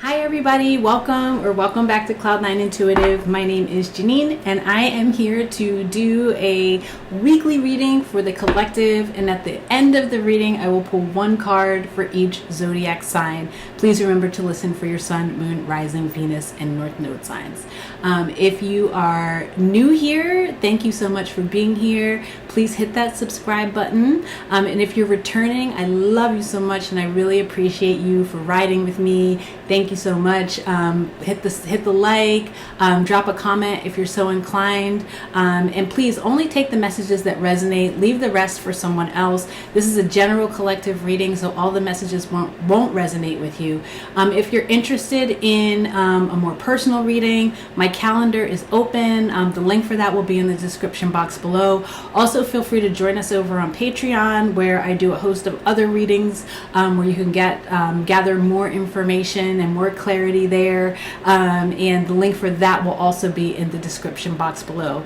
Hi everybody, welcome back to Cloud9 Intuitive. My name is Janine and I am here to do a weekly reading for the collective, and at the end of the reading I will pull one card for each zodiac sign. Please remember to listen for your sun, moon, rising, Venus, and north node signs. If you are new here, thank you so much for being here. Please hit that subscribe button. And if you're returning, I love you so much and I really appreciate you for riding with me. Thank you so much. Hit the like, drop a comment if you're so inclined. And please only take the messages that resonate. Leave the rest for someone else. This is a general collective reading, so all the messages won't resonate with you. If you're interested in a more personal reading, my calendar is open. The link for that will be in the description box below. Also, feel free to join us over on Patreon, where I do a host of other readings where you can gather more information and more clarity there. And the link for that will also be in the description box below.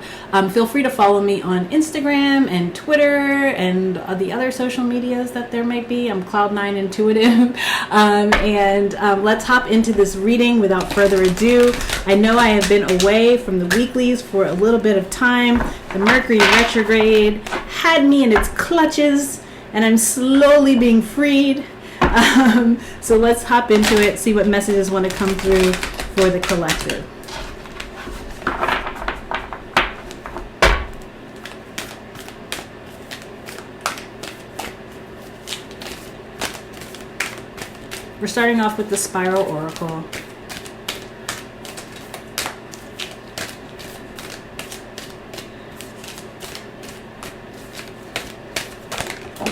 Feel free to follow me on Instagram and Twitter and the other social medias that there might be. I'm Cloud9 Intuitive. And let's hop into this reading without further ado. I know I have been away from the weeklies for a little bit of time. The Mercury retrograde had me in its clutches and I'm slowly being freed. So let's hop into it, see what messages want to come through for the collective. We're starting off with the Spiral Oracle.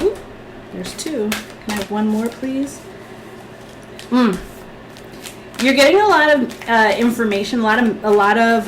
Ooh, there's two. Can I have one more, please? You're getting a lot of information, a lot of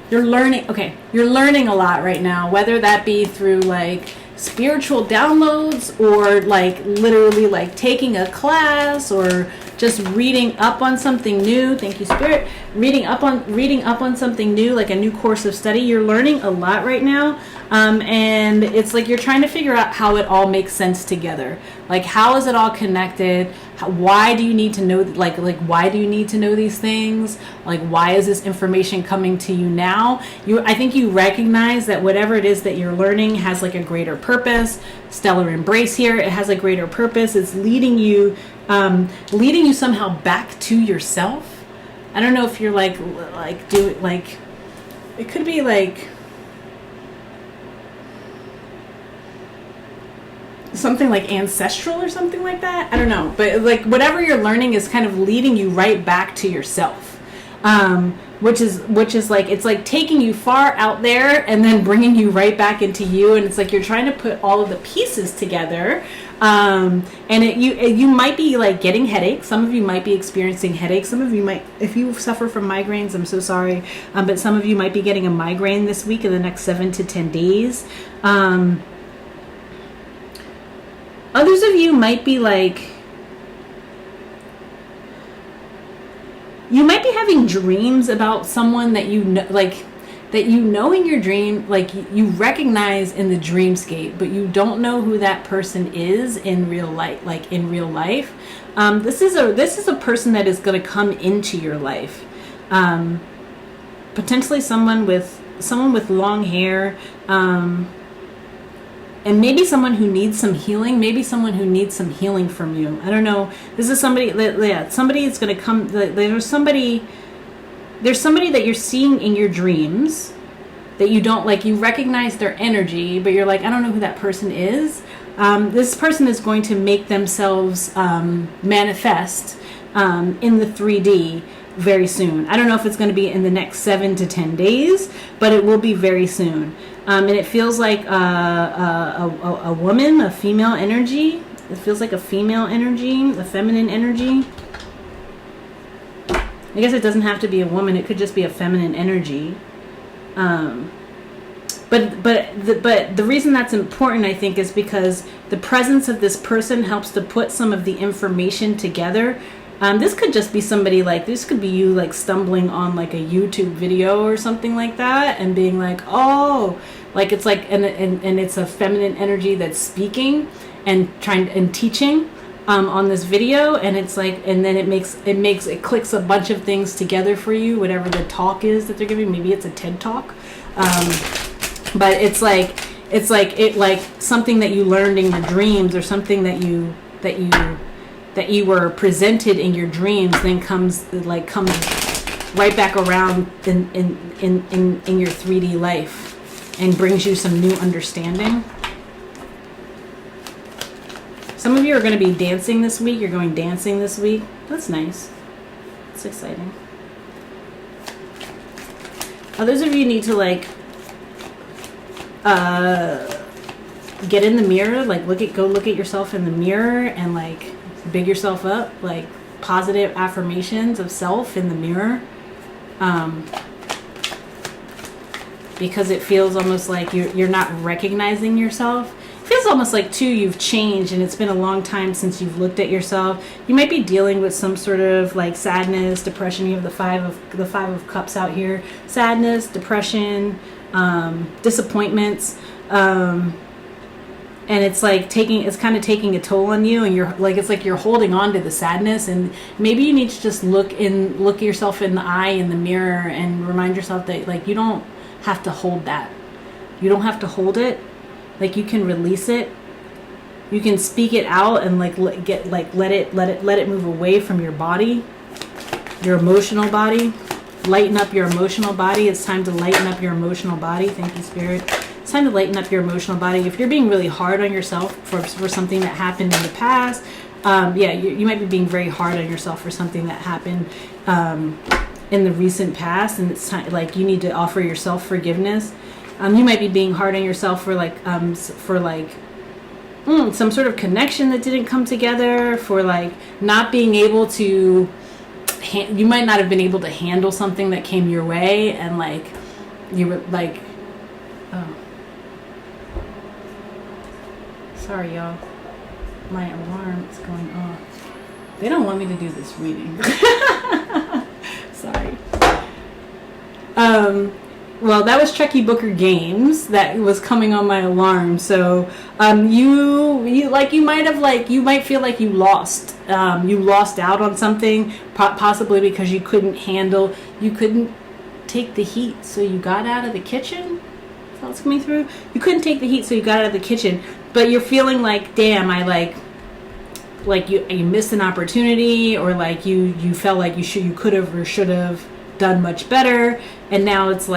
you're learning. Okay, you're learning a lot right now, whether that be through like spiritual downloads or like literally like taking a class or just reading up on something new. Thank you, Spirit. Reading up on something new, like a new course of study. You're learning a lot right now. And it's like you're trying to figure out how it all makes sense together. Like, how is it all connected? Why do you need to know, like why do you need to know these things? Like, why is this information coming to you now? I think you recognize that whatever it is that you're learning has like a greater purpose. Stellar embrace here. It has a greater purpose. It's leading you somehow back to yourself. I don't know if you're like it could be like something like ancestral or something like that. I don't know, but like whatever you're learning is kind of leading you right back to yourself, which is like, it's like taking you far out there and then bringing you right back into you. And it's like you're trying to put all of the pieces together. And you might be like getting headaches. Some of you might be experiencing headaches. Some of you might, if you suffer from migraines, I'm so sorry, but some of you might be getting a migraine this week in the next 7 to 10 days. Others of you might be like, you might be having dreams about someone that you know, like that you know in your dream, like you recognize in the dreamscape, but you don't know who that person is in real life. Like in real life, this is a person that is going to come into your life. Potentially someone with long hair. And maybe someone who needs some healing, maybe someone who needs some healing from you. I don't know. This is somebody that, somebody is going to come. There's somebody that you're seeing in your dreams that you don't like. You recognize their energy, but you're like, I don't know who that person is. This person is going to make themselves manifest in the 3D very soon. I don't know if it's going to be in the next 7 to 10 days, but it will be very soon. And it feels like a woman, a female energy. It feels like a female energy, a feminine energy. I guess it doesn't have to be a woman. It could just be a feminine energy. But the reason that's important, I think, is because the presence of this person helps to put some of the information together. This could just be somebody like, this could be you like stumbling on like a YouTube video or something like that and being like, oh, like it's like, and it's a feminine energy that's speaking and trying and teaching. on this video, and it's like, and then it clicks a bunch of things together for you, whatever the talk is that they're giving. Maybe it's a TED talk, but it's like something that you learned in your dreams, or something that you were presented in your dreams, then comes right back around in your 3D life and brings you some new understanding. Some of you are going to be dancing this week. You're going dancing this week. That's nice. It's exciting. Others of you need to get in the mirror, go look at yourself in the mirror and big yourself up, positive affirmations of self in the mirror. Because it feels almost like you're not recognizing yourself. It feels almost like too you've changed, and it's been a long time since you've looked at yourself. You might be dealing with some sort of sadness, depression. You have the five of cups out here. Sadness, depression, disappointments, and it's kind of taking a toll on you, and you're holding on to the sadness, and maybe you need to just look at yourself in the eye in the mirror and remind yourself that you don't have to hold that. You don't have to hold it. You can release it. You can speak it out and let it move away from your body, your emotional body. Lighten up your emotional body. It's time to lighten up your emotional body. Thank you, Spirit. It's time to lighten up your emotional body. If you're being really hard on yourself for something that happened in the past, you might be being very hard on yourself for something that happened in the recent past, and it's time you need to offer yourself forgiveness. You might be being hard on yourself for some sort of connection that didn't come together, for not being able to. You might not have been able to handle something that came your way, and you were oh, sorry y'all, my alarm is going off. They don't want me to do this reading. Sorry. Well, that was Chucky Booker Games that was coming on my alarm. So, you might feel like you lost out on something, possibly because you couldn't take the heat, so you got out of the kitchen. Is that what's coming through? You couldn't take the heat, so you got out of the kitchen, but you're feeling damn, you missed an opportunity, or you felt like you could have or should have done much better, and now it's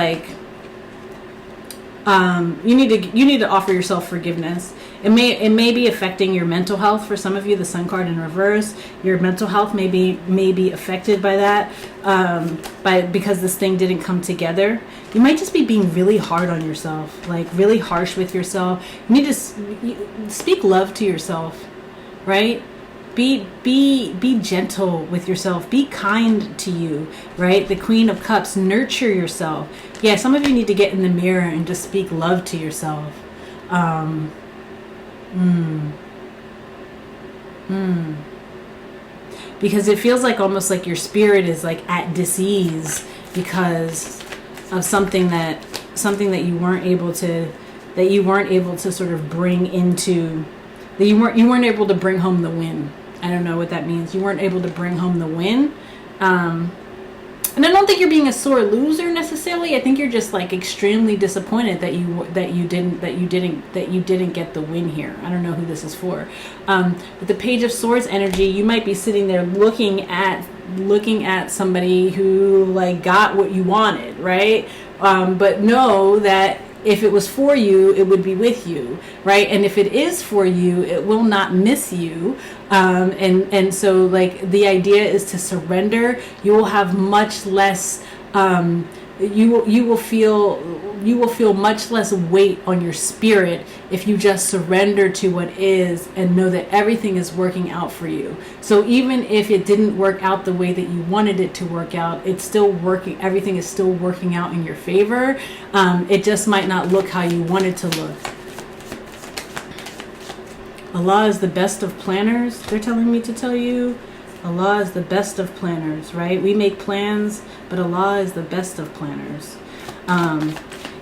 you need to offer yourself forgiveness. It may be affecting your mental health. For some of you, the Sun card in reverse, your mental health may be affected by that, because this thing didn't come together. You might just be being really hard on yourself, really harsh with yourself. You need to speak love to yourself, right? Be gentle with yourself. Be kind to you, right? The Queen of Cups, nurture yourself. Yeah, some of you need to get in the mirror and just speak love to yourself. Because it feels almost like your spirit is at dis-ease because of something that you weren't able to sort of bring into, that you weren't able to bring home the win. I don't know what that means. You weren't able to bring home the win. And I don't think you're being a sore loser necessarily. I think you're just extremely disappointed that you didn't get the win here. I don't know who this is for. With the Page of Swords energy, you might be sitting there looking at somebody who got what you wanted, right? But know that if it was for you, it would be with you, right? And if it is for you, it will not miss you. And so the idea is to surrender. You will have much less, you will feel much less weight on your spirit if you just surrender to what is and know that everything is working out for you. So even if it didn't work out the way that you wanted it to work out, it's still working. Everything is still working out in your favor. It just might not look how you want it to look. Allah is the best of planners. They're telling me to tell you. Allah is the best of planners, right? We make plans, but Allah is the best of planners.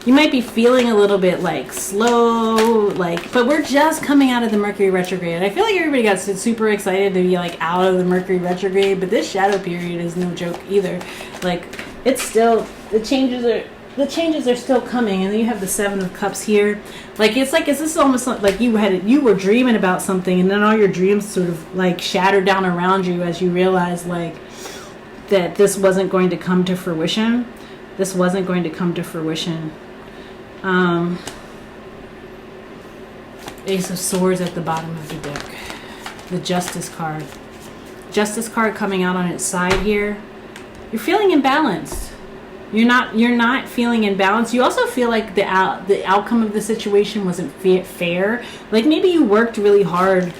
You might be feeling a little bit like slow, like, but we're just coming out of the Mercury retrograde. I feel like everybody got super excited to be like out of the Mercury retrograde, but this shadow period is no joke either. Like, it's still, the changes are still coming. And then you have the Seven of Cups here. Like, it's like, is this almost like you were dreaming about something, and then all your dreams sort of like shattered down around you as you realized like that this wasn't going to come to fruition. This wasn't going to come to fruition. Ace of Swords at the bottom of the deck. The Justice card. Justice card coming out on its side here. You're feeling imbalanced. You're not feeling imbalanced. You also feel like the outcome of the situation wasn't fair. Like, maybe you worked really hard.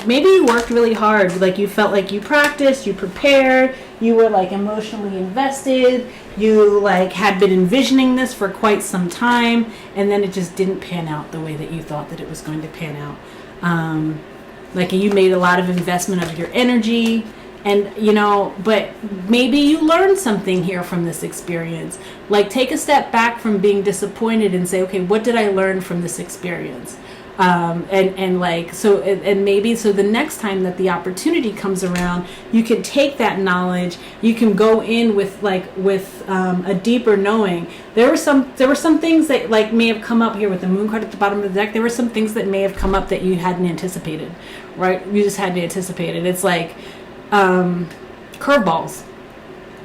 Like, you felt like you practiced, you prepared, you were like emotionally invested, you like had been envisioning this for quite some time, and then it just didn't pan out the way that you thought that it was going to pan out. Like, you made a lot of investment of your energy, and but maybe you learned something here from this experience. Like, take a step back from being disappointed and say, okay, what did I learn from this experience? And maybe so the next time that the opportunity comes around, you can take that knowledge, you can go in with a deeper knowing. There were some things that like may have come up here with the Moon card at the bottom of the deck. There were some things that may have come up that you hadn't anticipated, right? You just hadn't anticipated. It's like curveballs.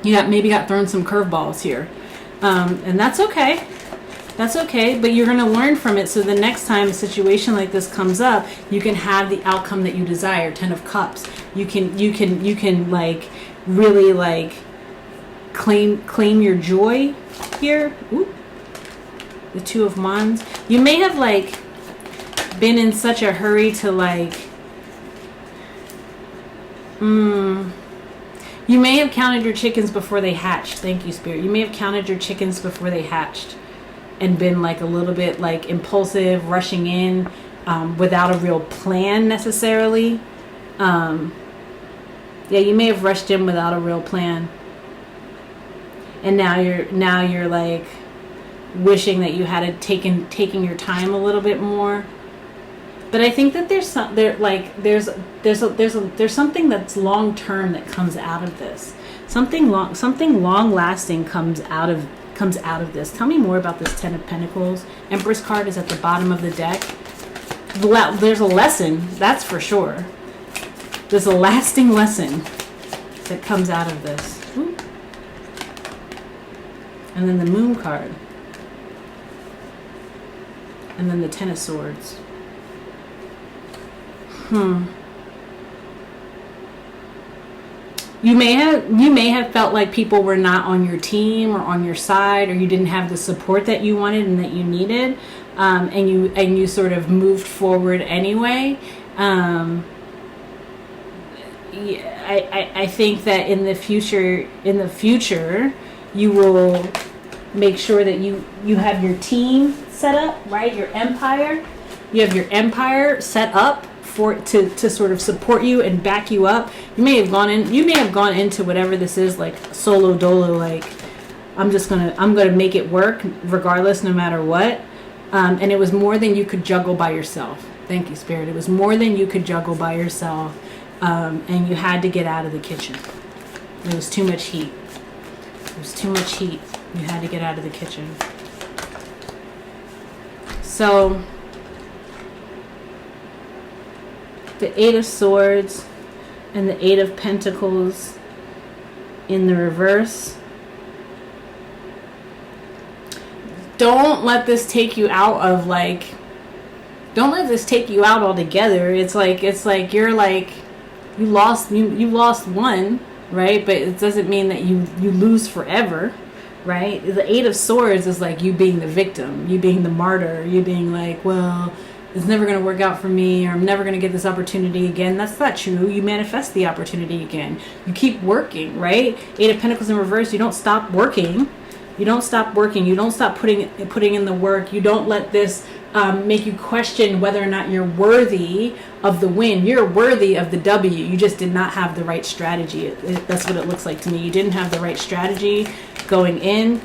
You maybe got thrown some curveballs here, and that's okay. That's okay, but you're going to learn from it, so the next time a situation like this comes up, you can have the outcome that you desire. 10 of Cups. You can like really like claim your joy here. Ooh. The Two of Wands. You may have like been in such a hurry to like you may have counted your chickens before they hatched. Thank you, Spirit. You may have counted your chickens before they hatched, and been like a little bit like impulsive, rushing in without a real plan necessarily. Yeah, you may have rushed in without a real plan, and now you're like wishing that you had taken your time a little bit more. But I think that there's something that's long term that comes out of this. Something long lasting comes out of this. Tell me more about this Ten of Pentacles. Empress card is at the bottom of the deck. There's a lesson, that's for sure. There's a lasting lesson that comes out of this. Ooh. And then the Moon card. And then the Ten of Swords. You may have felt like people were not on your team or on your side, or you didn't have the support that you wanted and that you needed, and you sort of moved forward anyway. I think that in the future, you will make sure that you have your team set up, right? Your empire. You have your empire set up to sort of support you and back you up. You may have gone into whatever this is, like solo dolo, like I'm gonna make it work regardless, no matter what. And it was more than you could juggle by yourself. Thank you, Spirit. It was more than you could juggle by yourself, and you had to get out of the kitchen. There was too much heat. You had to get out of the kitchen. So the Eight of Swords and the Eight of Pentacles in the reverse. Don't let this take you out of don't let this take you out altogether. It's like you're like you lost one, right? But it doesn't mean that you lose forever, right? The Eight of Swords is like you being the victim, you being the martyr, you being like, well, it's never going to work out for me, or I'm never going to get this opportunity again. That's not true. You manifest the opportunity again. You keep working, right? Eight of Pentacles in reverse. You don't stop working. You don't stop working. You don't stop putting in the work. You don't let this make you question whether or not you're worthy of the win. You're worthy of the W. You just did not have the right strategy. That's what it looks like to me. You didn't have the right strategy going in.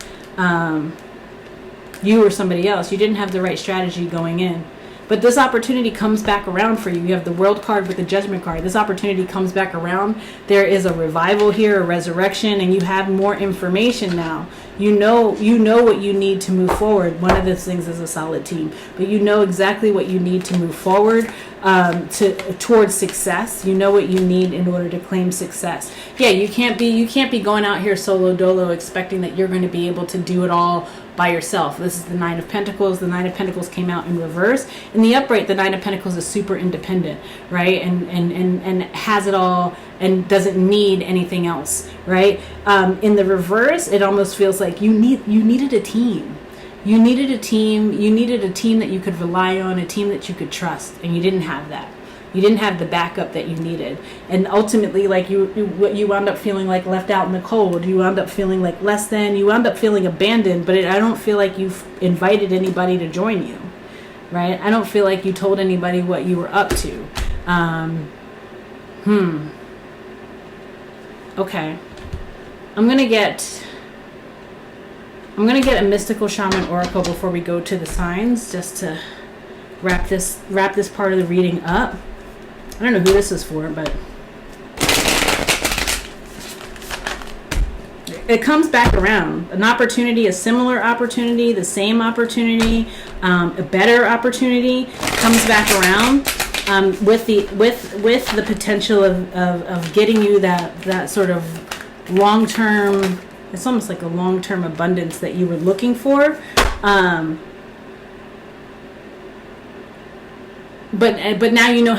you or somebody else. You didn't have the right strategy going in. But this opportunity comes back around for you. You have the World card with the Judgment card. This opportunity comes back around. There is a revival here, a resurrection, and you have more information now. You know what you need to move forward. One of the things is a solid team, but you know exactly what you need to move forward towards success. You know what you need in order to claim success. Yeah, you can't be going out here solo dolo expecting that you're going to be able to do it all by yourself. This is the Nine of Pentacles. The Nine of Pentacles came out in reverse. In the upright, the Nine of Pentacles is super independent, right? And has it all and doesn't need anything else, right? In the reverse, it almost feels like you needed a team. You needed a team. You needed a team that you could rely on, a team that you could trust, and you didn't have that. You didn't have the backup that you needed. And ultimately, like you wound up feeling like left out in the cold. You wound up feeling like less than. You wound up feeling abandoned, but I don't feel like you've invited anybody to join you, right? I don't feel like you told anybody what you were up to. Okay. I'm gonna get a mystical shaman oracle before we go to the signs, just to wrap this part of the reading up. I don't know who this is for, but it comes back around. An opportunity, a similar opportunity, the same opportunity, a better opportunity comes back around with the potential of getting you that sort of long-term. It's almost like a long-term abundance that you were looking for. But now you know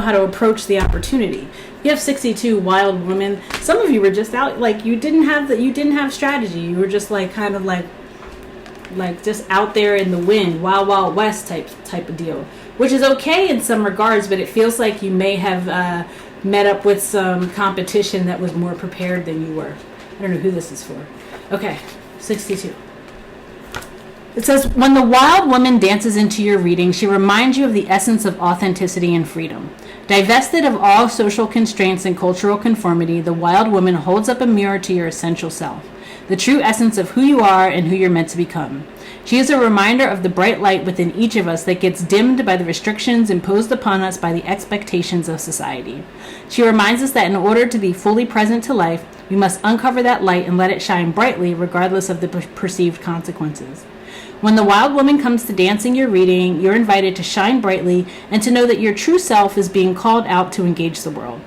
how to approach the opportunity. You have 62 wild women. Some of you were just out, like you didn't have strategy. You were just like kind of like just out there in the wind, wild west type of deal, which is okay in some regards, but it feels like you may have met up with some competition that was more prepared than you were. I don't know who this is for. Okay, 62. It says, when the wild woman dances into your reading, she reminds you of the essence of authenticity and freedom. Divested of all social constraints and cultural conformity, the wild woman holds up a mirror to your essential self, the true essence of who you are and who you're meant to become. She is a reminder of the bright light within each of us that gets dimmed by the restrictions imposed upon us by the expectations of society. She reminds us that in order to be fully present to life, we must uncover that light and let it shine brightly regardless of the perceived consequences. When the wild woman comes to dancing your reading, you're invited to shine brightly and to know that your true self is being called out to engage the world.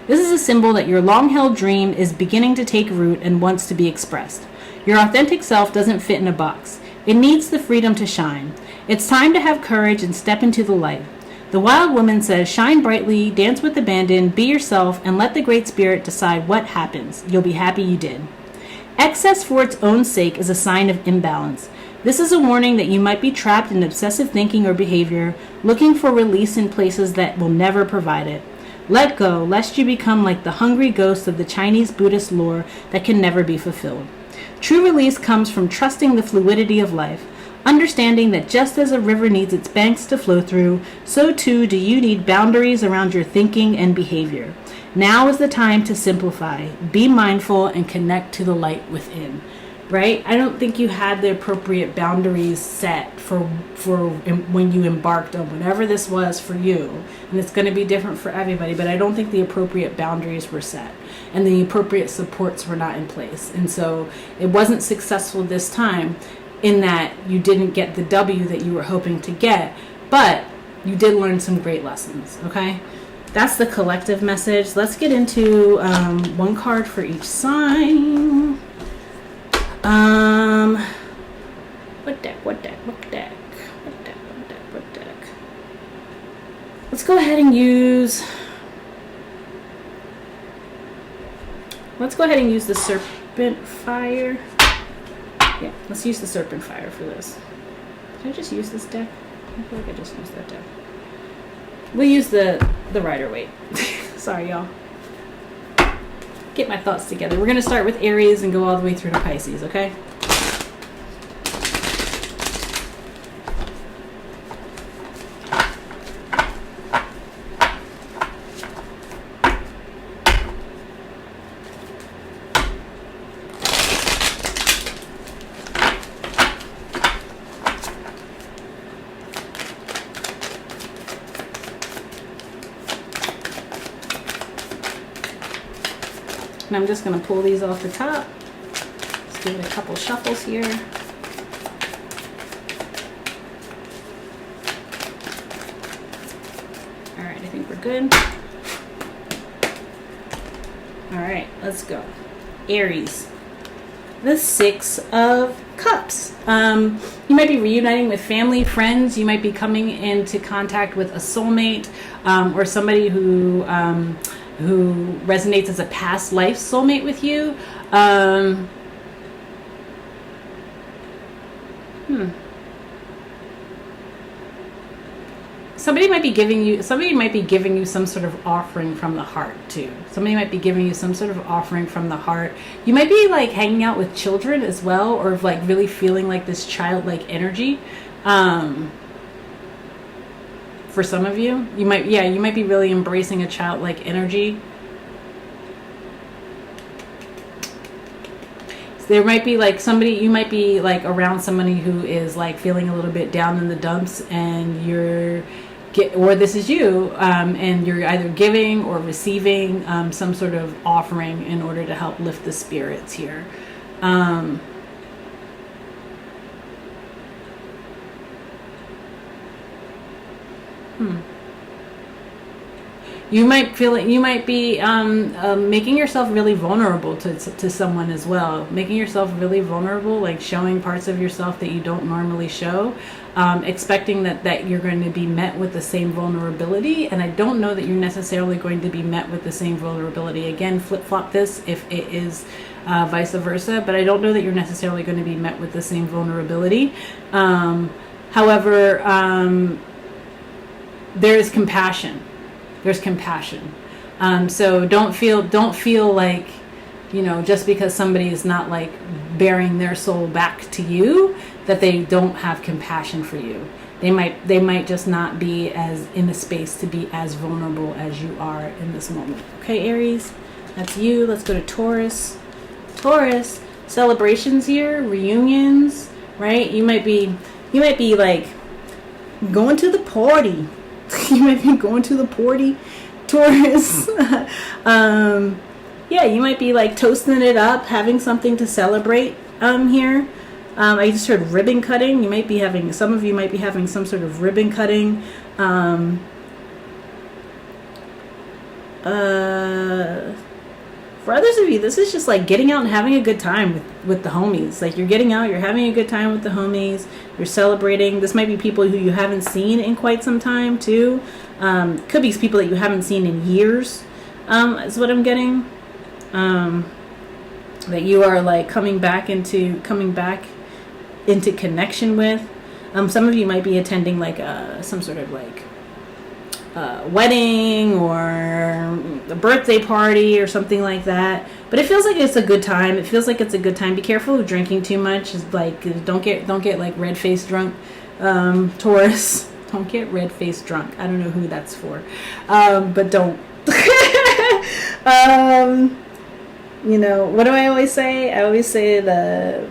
This is a symbol that your long-held dream is beginning to take root and wants to be expressed. Your authentic self doesn't fit in a box. It needs the freedom to shine. It's time to have courage and step into the light. The wild woman says, shine brightly, dance with abandon, be yourself, and let the Great Spirit decide what happens. You'll be happy you did. Excess for its own sake is a sign of imbalance. This is a warning that you might be trapped in obsessive thinking or behavior, looking for release in places that will never provide it. Let go, lest you become like the hungry ghost of the Chinese Buddhist lore that can never be fulfilled. True release comes from trusting the fluidity of life, understanding that just as a river needs its banks to flow through, so too do you need boundaries around your thinking and behavior. Now is the time to simplify, be mindful, and connect to the light within. Right? I don't think you had the appropriate boundaries set for when you embarked on whatever this was for you. And it's going to be different for everybody, but I don't think the appropriate boundaries were set and the appropriate supports were not in place. And so it wasn't successful this time in that you didn't get the W that you were hoping to get, but you did learn some great lessons. Okay? That's the collective message. Let's get into one card for each sign. What deck? Let's go ahead and use the Serpent Fire. Yeah, let's use the Serpent Fire for this. Did I just use this deck? I feel like I just used that deck. We'll use the Rider-Waite. Sorry, y'all. Get my thoughts together. We're going to start with Aries and go all the way through to Pisces, okay? And I'm just going to pull these off the top. Let's give it a couple shuffles here. All right, I think we're good. All right, let's go. Aries, the Six of Cups. You might be reuniting with family, friends. You might be coming into contact with a soulmate, or somebody who resonates as a past life soulmate with you. Somebody might be giving you some sort of offering from the heart too. Somebody might be giving you some sort of offering from the heart. You might be like hanging out with children as well, or like really feeling like this childlike energy. For some of you, you might be really embracing a childlike energy. There might be like you might be like around somebody who is like feeling a little bit down in the dumps, and or this is you, and you're either giving or receiving some sort of offering in order to help lift the spirits here. You might be making yourself really vulnerable to someone as well. Making yourself really vulnerable, like showing parts of yourself that you don't normally show, expecting that you're going to be met with the same vulnerability. And I don't know that you're necessarily going to be met with the same vulnerability. Again, flip-flop this if it is vice versa, but I don't know that you're necessarily going to be met with the same vulnerability. However, there is compassion. There's compassion. So don't feel like, just because somebody is not like bearing their soul back to you, that they don't have compassion for you. They might just not be as in a space to be as vulnerable as you are in this moment. Okay, Aries, that's you. Let's go to Taurus. Taurus, celebrations here, reunions, right? You might be like going to the party. You might be going to the party, Taurus. Yeah, you might be like toasting it up, having something to celebrate here. I just heard ribbon cutting. Some of you might be having some sort of ribbon cutting. For others of you, this is just like getting out and having a good time with the homies. Like you're getting out, you're having a good time with the homies, you're celebrating. This might be people who you haven't seen in quite some time too. Could be people that you haven't seen in years, is what I'm getting. That you are like coming back into connection with. Some of you might be attending like some sort of like wedding or a birthday party or something like that, but it feels like it's a good time. Be careful of drinking too much. It's like don't get like red-faced drunk, Taurus. Don't get red-faced drunk. I don't know who that's for, but don't. What do I always say? I always say the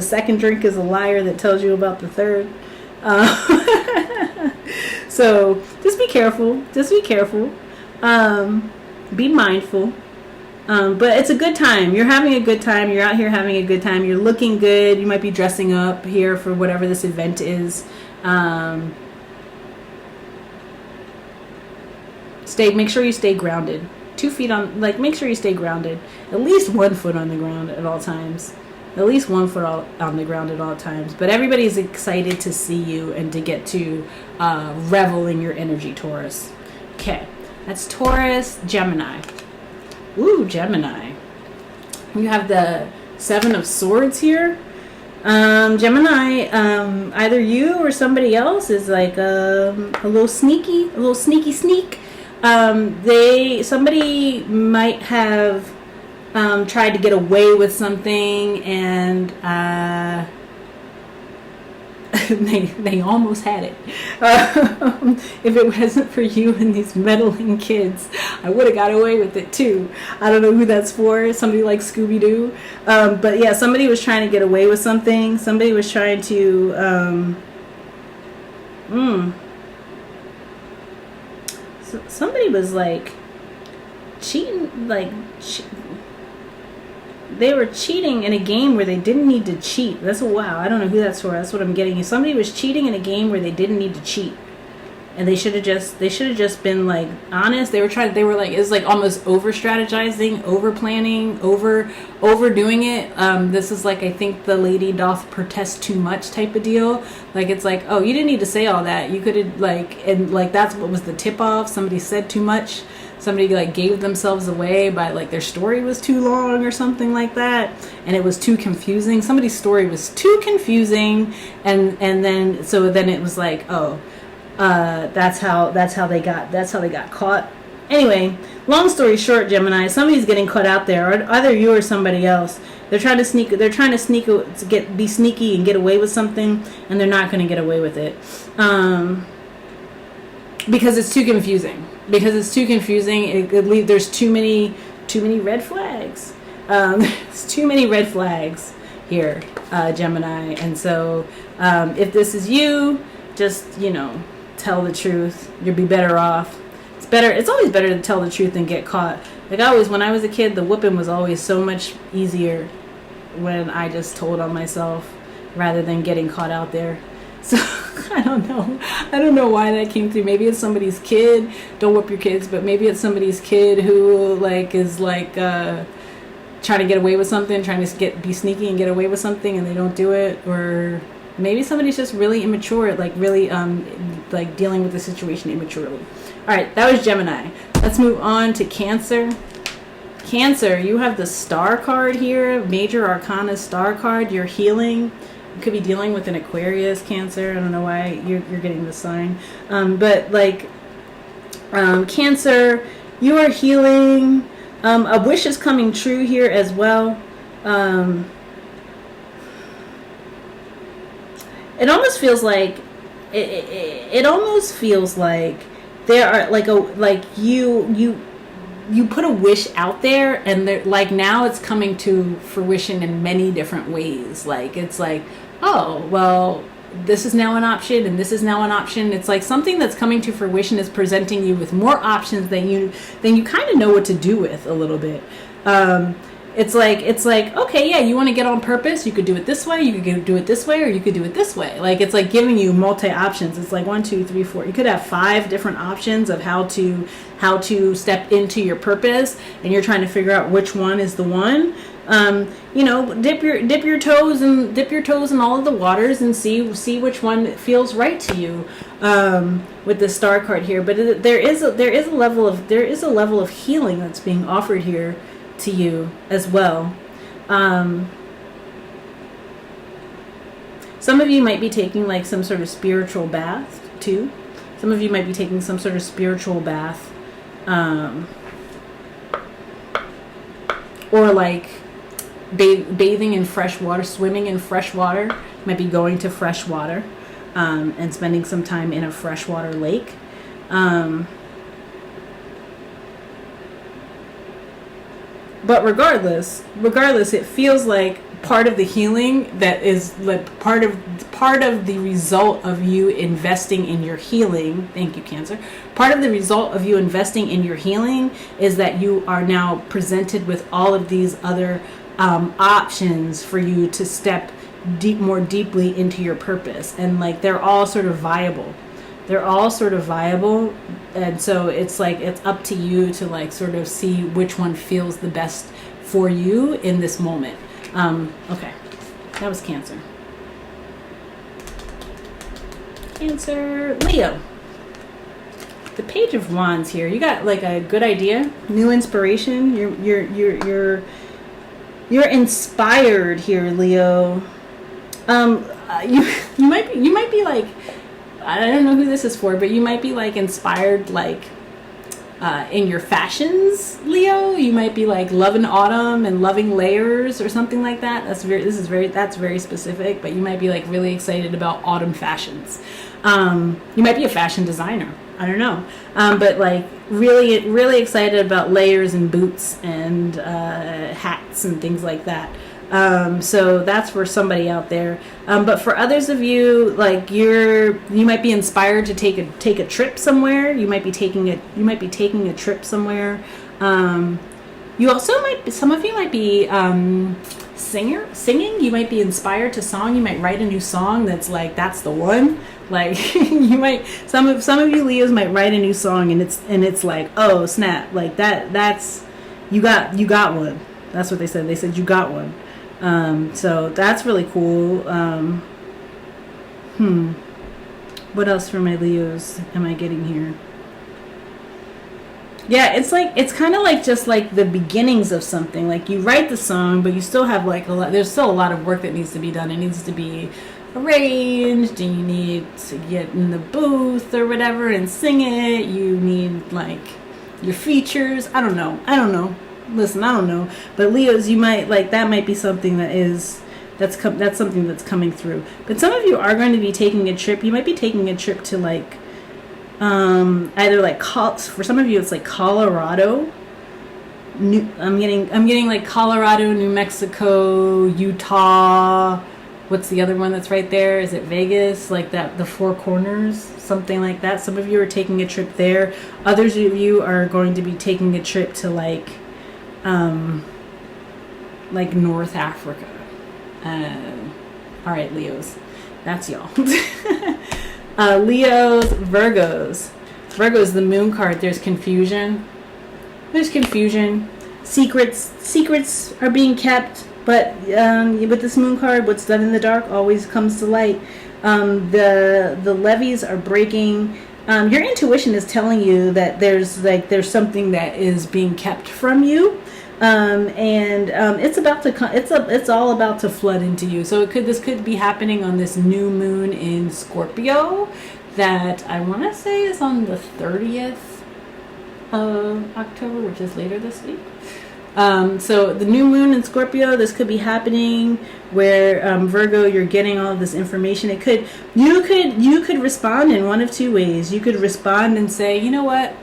second drink is a liar that tells you about the third. So just be careful. Be mindful. But it's a good time. You're having a good time. You're out here having a good time. You're looking good. You might be dressing up here for whatever this event is. Make sure you stay grounded. 2 feet on, like, make sure you stay grounded. At least 1 foot on the ground at all times. At least 1 foot on the ground at all times. But everybody's excited to see you and to get to revel in your energy, Taurus. Okay, that's Taurus. Gemini. Ooh, Gemini. You have the Seven of Swords here. Gemini, either you or somebody else is like a little sneaky sneak. Somebody might have tried to get away with something, and they almost had it. If it wasn't for you and these meddling kids, I would have got away with it too. I don't know who that's for. Somebody like Scooby-Doo. But yeah, somebody was trying to get away with something. Somebody was trying to somebody was like cheating, like they were cheating in a game where they didn't need to cheat. That's wow. I don't know who that's for. That's what I'm getting. Somebody was cheating in a game where they didn't need to cheat, and they should have just been like honest. They were like, it's like almost over strategizing, over planning, overdoing it. This is like, I think the lady doth protest too much type of deal. Like, it's like, oh, you didn't need to say all that. You could have that's what was the tip off. Somebody said too much. Somebody like gave themselves away by like their story was too long or something like that, and it was too confusing. Somebody's story was too confusing, and then it was like, oh, that's how they got caught. Anyway, long story short, Gemini, somebody's getting caught out there, or either you or somebody else. They're trying to be sneaky and get away with something, and they're not going to get away with it because it's too confusing. There's too many red flags. There's too many red flags here, Gemini. And so if this is you, just, tell the truth. You'll be better off. It's always better to tell the truth than get caught. Like when I was a kid, the whooping was always so much easier when I just told on myself rather than getting caught out there. So I don't know why that came through. Maybe it's somebody's kid. Don't whoop your kids, but maybe it's somebody's kid who is trying to get away with something, trying to be sneaky and get away with something, and they don't do it. Or maybe somebody's just really immature, really dealing with the situation immaturely. All right, that was Gemini. Let's move on to Cancer. Cancer, you have the Star card here, Major Arcana Star card. You're healing. You could be dealing with an Aquarius, Cancer. I don't know why you're getting this sign. Cancer, you are healing. A wish is coming true here as well. It almost feels like there are you put a wish out there, and now it's coming to fruition in many different ways. It's like, oh, well, this is now an option, and this is now an option. It's like something that's coming to fruition is presenting you with more options than you kind of know what to do with a little bit. It's like, okay, yeah, you want to get on purpose, you could do it this way, you could do it this way, or you could do it this way. It's like giving you multi options. It's like 1, 2, 3, 4. You could have 5 different options of how to step into your purpose, and you're trying to figure out which one is the one. Dip your toes in all of the waters and see which one feels right to you. With the Star card here, but there is a level of healing that's being offered here to you as well. Some of you might be taking some sort of spiritual bath too. Some of you might be taking some sort of spiritual bath, or bathing in fresh water, swimming in fresh water. Might be going to fresh water and spending some time in a freshwater lake. But regardless, it feels like part of the healing that is part of the result of you investing in your healing. Thank you, Cancer. Part of the result of you investing in your healing is that you are now presented with all of these other options for you to step more deeply into your purpose, and they're all sort of viable. And so it's up to you to sort of see which one feels the best for you in this moment. Okay, that was Cancer. Cancer, Leo. The Page of Wands here. You got a good idea, new inspiration. You're inspired here, Leo. You might be I don't know who this is for, but you might be inspired in your fashions, Leo. You might be loving autumn and loving layers or something like that. That's very specific, but you might be really excited about autumn fashions. You might be a fashion designer. I don't know. But really, really excited about layers and boots and hats and things like that. So that's for somebody out there. But for others of you, you might be inspired to take a trip somewhere. You might be taking a trip somewhere. You also some of you might be singing. You might be inspired to song. You might write a new song that's like, that's the one. Like you might, some of you Leos might write a new song and it's like, oh snap, like that's you got one. That's what they said. They said you got one. So that's really cool. What else for my Leos am I getting here? Yeah, it's kind of like just like the beginnings of something. Like you write the song, but you still have like there's still a lot of work that needs to be done. It needs to be arranged, and you need to get in the booth or whatever and sing it. You need like your features. I don't know. Listen, I don't know. But Leos, you might like that might be something that's something that's coming through. But some of you are going to be taking a trip. You might be taking a trip to like either like for some of you it's like Colorado. I'm getting like Colorado, New Mexico, Utah. What's the other one that's right there? Is it Vegas? Like that, the Four Corners, something like that. Some of you are taking a trip there. Others of you are going to be taking a trip to like North Africa. All right, Leos, that's y'all. Leos, Virgos. Virgos, the moon card. There's confusion. Secrets are being kept. But with this moon card, what's done in the dark always comes to light. The levees are breaking. Your intuition is telling you that there's something that is being kept from you, and it's about to come. It's all about to flood into you. So this could be happening on this new moon in Scorpio, that I want to say is on the 30th of October, which is later this week. So the new moon in Scorpio, this could be happening where Virgo, you're getting all of this information. You could respond in one of two ways. You could respond and say, you know what,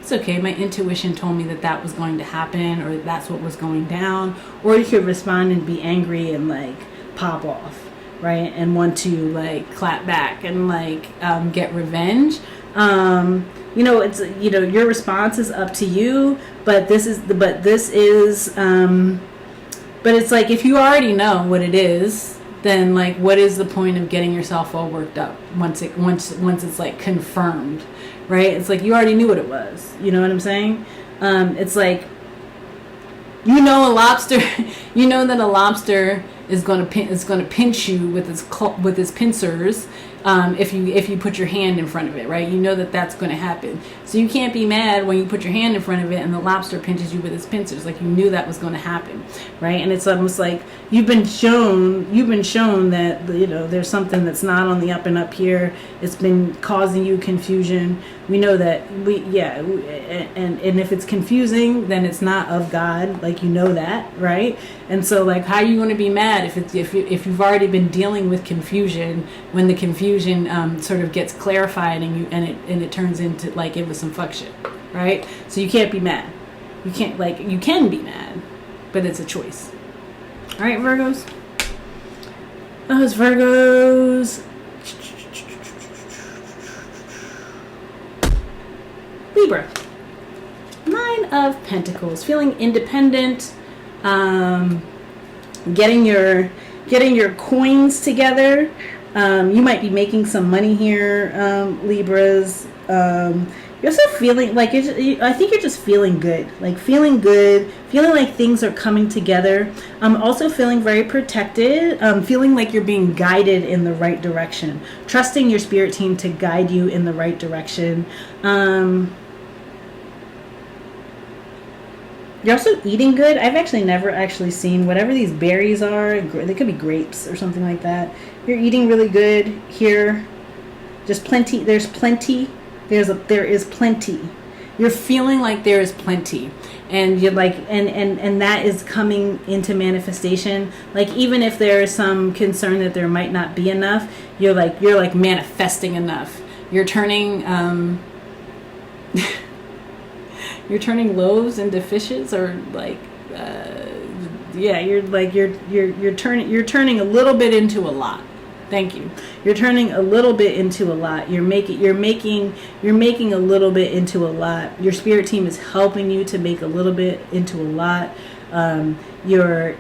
it's okay, my intuition told me that was going to happen, or that's what was going down. Or you could respond and be angry and like pop off, right, and want to like clap back and like get revenge. It's your response is up to you, but it's like, if you already know what it is, then like what is the point of getting yourself all worked up once it's like confirmed, right? It's like you already knew what it was. You know what I'm saying? It's like, a lobster. You know that a lobster is going to pinch you with its pincers. If you put your hand in front of it, right? You know that's going to happen. So you can't be mad when you put your hand in front of it and the lobster pinches you with its pincers. Like, you knew that was going to happen, right? And it's almost like you've been shown that there's something that's not on the up and up here. It's been causing you confusion. We know that and if it's confusing, then it's not of God. Like, that, right? And so like, how are you going to be mad if you've already been dealing with confusion, when the confusion sort of gets clarified and it turns into like it was some fuck shit, right? So you can't be mad. You can be mad, but it's a choice. All right, Virgos. Those Virgos. Libra. Nine of Pentacles. Feeling independent. Getting your coins together. You might be making some money here, Libras. You're also feeling like I think you're just feeling good, feeling like things are coming together. Also feeling very protected, feeling like you're being guided in the right direction, trusting your spirit team to guide you in the right direction. You're also eating good. I've actually never seen whatever these berries are. They could be grapes or something like that. You're eating really good here. Just plenty. There's plenty. There is plenty. You're feeling like there is plenty, and you're like, and that is coming into manifestation. Like, even if there is some concern that there might not be enough, you're like manifesting enough. You're turning you're turning loaves into fishes, or like you're turning a little bit into a lot. Thank you. You're turning a little bit into a lot. You're making a little bit into a lot. Your spirit team is helping you to make a little bit into a lot. Your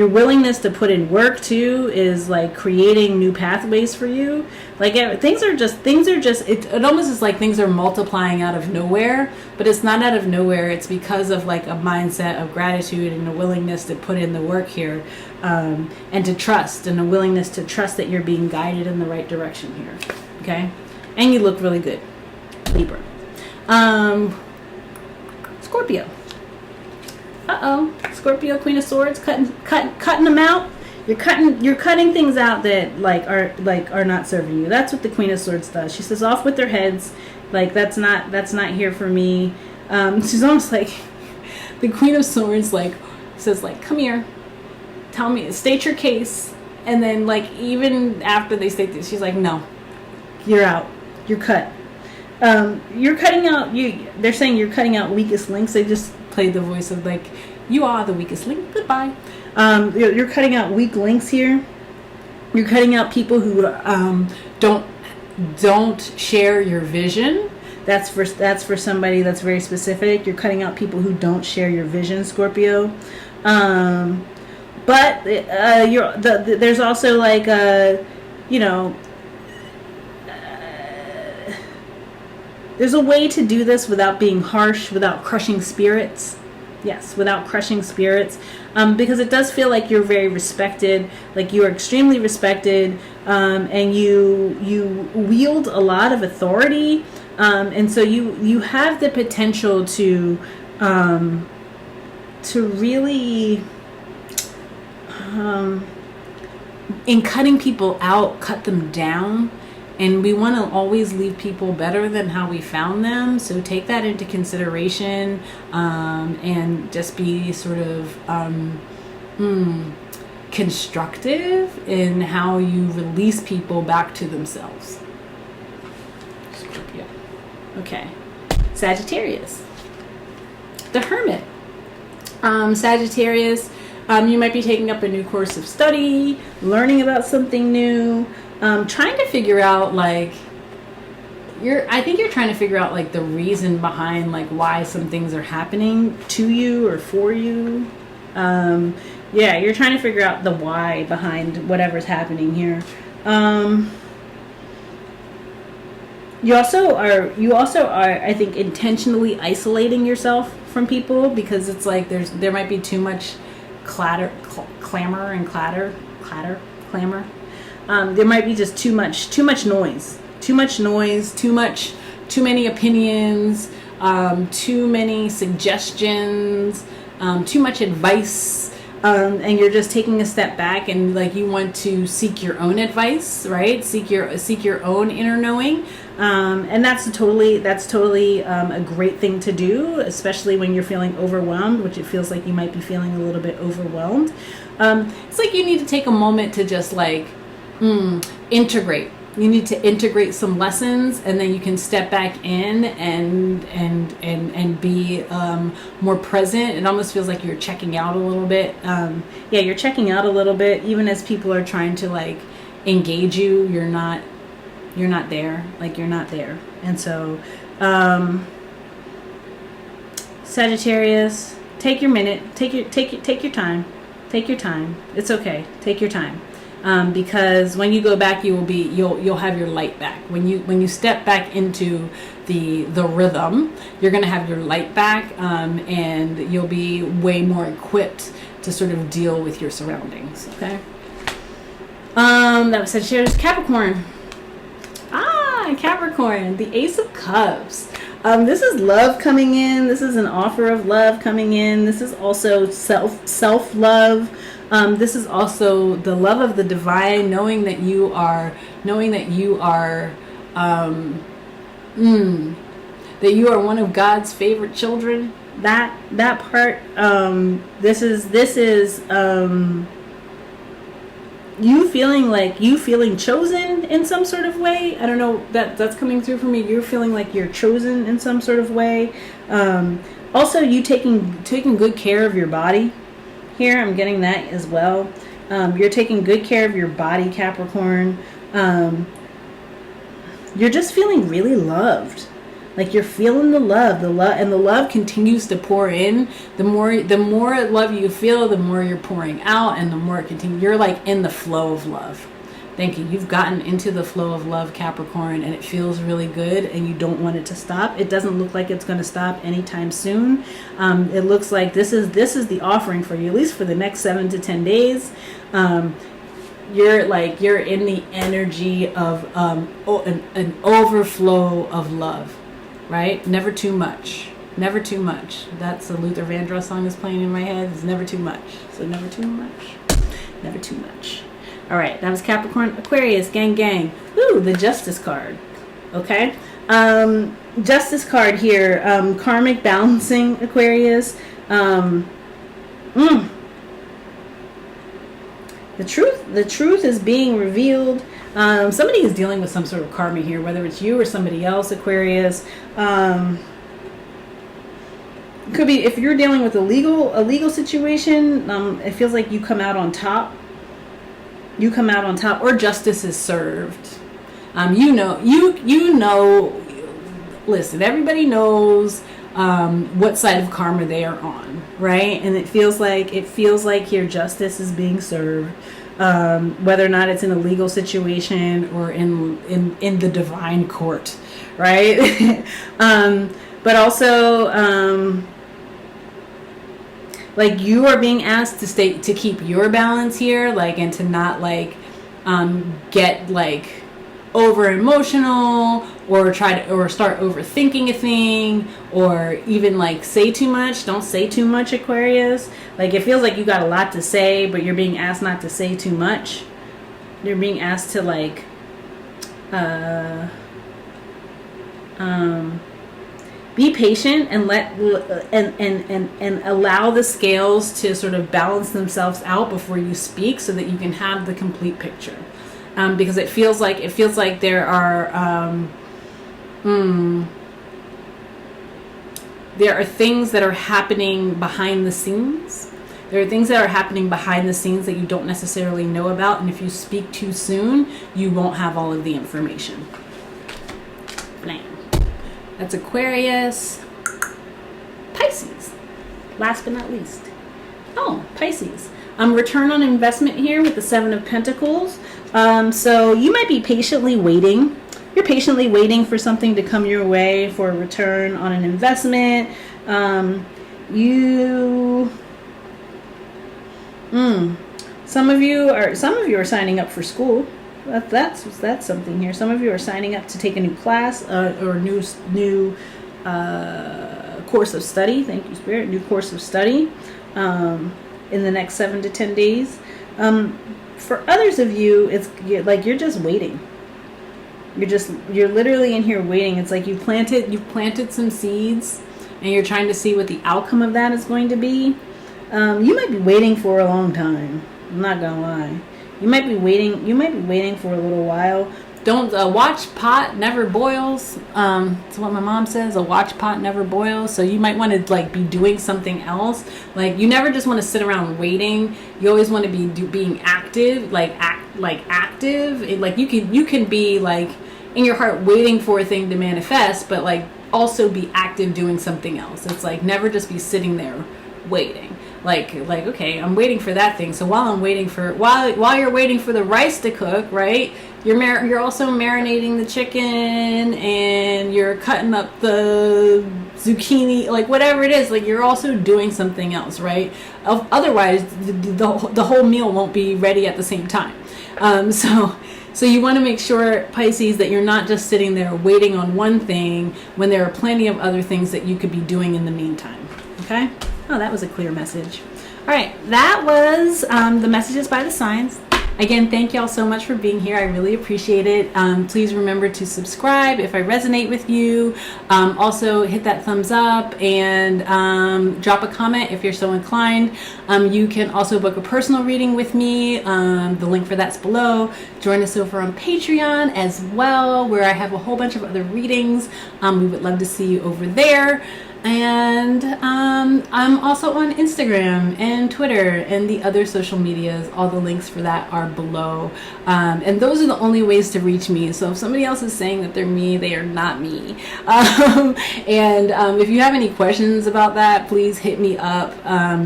willingness to put in work too is like creating new pathways for you. Like things are just it almost is like things are multiplying out of nowhere, but it's not out of nowhere. It's because of like a mindset of gratitude and a willingness to put in the work here, and to trust, and a willingness to trust that you're being guided in the right direction here. Okay, and you look really good, Libra. Scorpio. Scorpio, Queen of Swords, cutting them out. You're cutting things out that are not serving you. That's what the Queen of Swords does. She says, off with their heads. Like that's not here for me. She's almost like the Queen of Swords. Like says, like, come here, tell me, state your case, and then like even after they state this, she's like, no, you're out. You're cut. You're cutting out. They're saying you're cutting out weakest links. They just played the voice of like, you are the weakest link, goodbye. You're cutting out weak links here. You're cutting out people who don't share your vision. That's for somebody that's very specific. You're cutting out people who don't share your vision, Scorpio. But there's also like there's a way to do this without being harsh, without crushing spirits. Yes, without crushing spirits. Because it does feel like you're very respected, like you are extremely respected, and you wield a lot of authority. And so you have the potential to really, in cutting people out, cut them down. And we want to always leave people better than how we found them. So take that into consideration, and just be sort of constructive in how you release people back to themselves. Scorpio. Okay. Sagittarius. The Hermit. Sagittarius, you might be taking up a new course of study, learning about something new. Trying to figure out like I think you're trying to figure out like the reason behind like why some things are happening to you or for you. You're trying to figure out the why behind whatever's happening here. You also are I think intentionally isolating yourself from people because it's like there might be too much clamor. There might be just too much noise, too many opinions, too many suggestions, too much advice, and you're just taking a step back and like you want to seek your own advice, right? Seek your own inner knowing, and that's totally a great thing to do, especially when you're feeling overwhelmed, which it feels like you might be feeling a little bit overwhelmed. It's like you need to take a moment to just like integrate. You need to integrate some lessons, and then you can step back in and be more present. It almost feels like you're checking out a little bit. You're checking out a little bit, even as people are trying to like engage you. You're not there. Like you're not there. And so, Sagittarius, take your minute. Take your time. Take your time. It's okay. Take your time. Because when you go back, you'll have your light back. When you step back into the rhythm, you're going to have your light back, and you'll be way more equipped to sort of deal with your surroundings. Okay. That was Sagittarius. Capricorn. Capricorn, the Ace of Cups. This is love coming in. This is an offer of love coming in. This is also self-love. This is also the love of the divine, knowing that you are one of God's favorite children. That part. This is you feeling chosen in some sort of way. I don't know, that's coming through for me. You're feeling like you're chosen in some sort of way. Also, you taking good care of your body. Here, I'm getting that as well. You're taking good care of your body, Capricorn. You're just feeling really loved. Like you're feeling the love, and the love continues to pour in. The more love you feel, the more you're pouring out, and the more it continues. You're like in the flow of love. Thank you. You've gotten into the flow of love, Capricorn, and it feels really good, and you don't want it to stop. It doesn't look like it's going to stop anytime soon. It looks like this is the offering for you, at least for the next 7 to 10 days. You're in the energy of an overflow of love, right? Never too much. Never too much. That's a Luther Vandross song is playing in my head. It's never too much. So never too much. Never too much. All right, that was Capricorn. Aquarius, gang, gang. Ooh, the Justice card. Okay. Justice card here. Karmic balancing, Aquarius. The truth is being revealed. Somebody is dealing with some sort of karma here, whether it's you or somebody else, Aquarius. Could be if you're dealing with a legal situation. It feels like you come out on top. You come out on top, or justice is served. You know. Listen, everybody knows what side of karma they are on, right? And it feels like here justice is being served, whether or not it's in a legal situation or in the divine court, right? But also, like you are being asked to keep your balance here, like, and to not get like over emotional or start overthinking a thing, or even like say too much. Don't say too much, Aquarius. Like it feels like you got a lot to say, but you're being asked not to say too much. You're being asked to like be patient and and allow the scales to sort of balance themselves out before you speak, so that you can have the complete picture. Because it feels like there are things that are happening behind the scenes. There are things that are happening behind the scenes that you don't necessarily know about, and if you speak too soon, you won't have all of the information. Blam. That's Aquarius. Pisces. Last but not least. Oh, Pisces. Return on investment here with the 7 of Pentacles. So you might be patiently waiting. You're patiently waiting for something to come your way for a return on an investment. Some of you are signing up for school. That's something here. Some of you are signing up to take a new class or new course of study. Thank you, Spirit. New course of study in the next 7 to 10 days. For others of you, you're just waiting. You're literally in here waiting. It's like you've planted some seeds, and you're trying to see what the outcome of that is going to be. You might be waiting for a long time. I'm not gonna lie. You might be waiting for a little while. Don't watch pot never boils. That's what my mom says. A watch pot never boils. So you might want to like be doing something else. Like you never just want to sit around waiting. You always want to be being active. Active. Like you can be like in your heart waiting for a thing to manifest, but like also be active doing something else. It's like never just be sitting there waiting. Like okay, I'm waiting for that thing. So while you're waiting for the rice to cook, right? You're also marinating the chicken, and you're cutting up the zucchini, like whatever it is. Like you're also doing something else, right? Otherwise, the whole meal won't be ready at the same time. So you want to make sure, Pisces, that you're not just sitting there waiting on one thing when there are plenty of other things that you could be doing in the meantime. Okay? Oh, that was a clear message. All right, that was the messages by the signs. Again, thank y'all so much for being here. I really appreciate it. Please remember to subscribe if I resonate with you. Also, hit that thumbs up and drop a comment if you're so inclined. You can also book a personal reading with me. The link for that's below. Join us over on Patreon as well, where I have a whole bunch of other readings. We would love to see you over there. And I'm also on Instagram and Twitter and the other social medias. All the links for that are below. And those are the only ways to reach me. So if somebody else is saying that they're me, they are not me. If you have any questions about that, please hit me up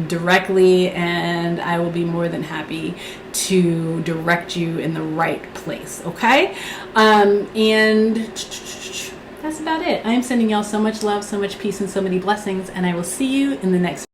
directly, and I will be more than happy to direct you in the right place. Okay? And that's about it. I am sending y'all so much love, so much peace, and so many blessings, and I will see you in the next